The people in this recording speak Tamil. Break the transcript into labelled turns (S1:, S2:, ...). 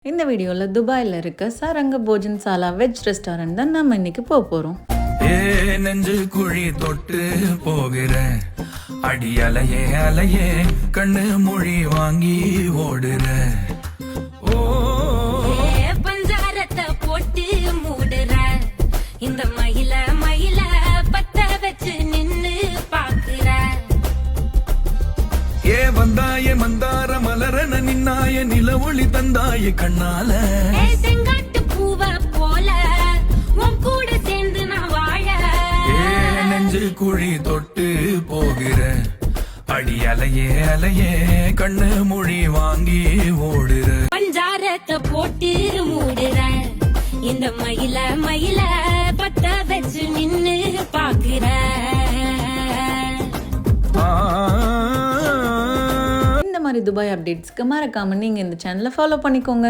S1: இந்த வீடியோல துபாயில இருக்க சரங்க போஜன்சாலா வெஜ் ரெஸ்டாரண்ட் தான் நம்ம இன்னைக்கு போறோம்.
S2: நெஞ்சு குழி தொட்டு போகிறேன், அடி அலையே அலையே கண்ணு மொழி வாங்கி ஓடுறேன்.
S3: பஞ்சாரத்தை போட்டு மூடுற இந்த மயில மயில பத்த வச்சு நின்னு பாக்குற.
S2: வந்தாய மந்தார மலரன நின்னாய நில ஒளி தந்தாய கண்ணால.
S3: செங்காட்டு பூவ போல உன் கூட சேர்ந்து நான் வாழ.
S2: நெஞ்சு குழி தொட்டு போகிறேன், அடி அலையே அலையே கண்ணு மொழி வாங்கி ஓடுற.
S3: பஞ்சாரத்தை போட்டு மூடுற இந்த மயில மயில பத்த வச்சு நின்னு பாக்குற.
S1: இந்த மாதிரி துபாய் அப்டேட்ஸ்க்கு மறக்காம நீங்க இந்த சேனலை ஃபாலோ பண்ணிக்கோங்க.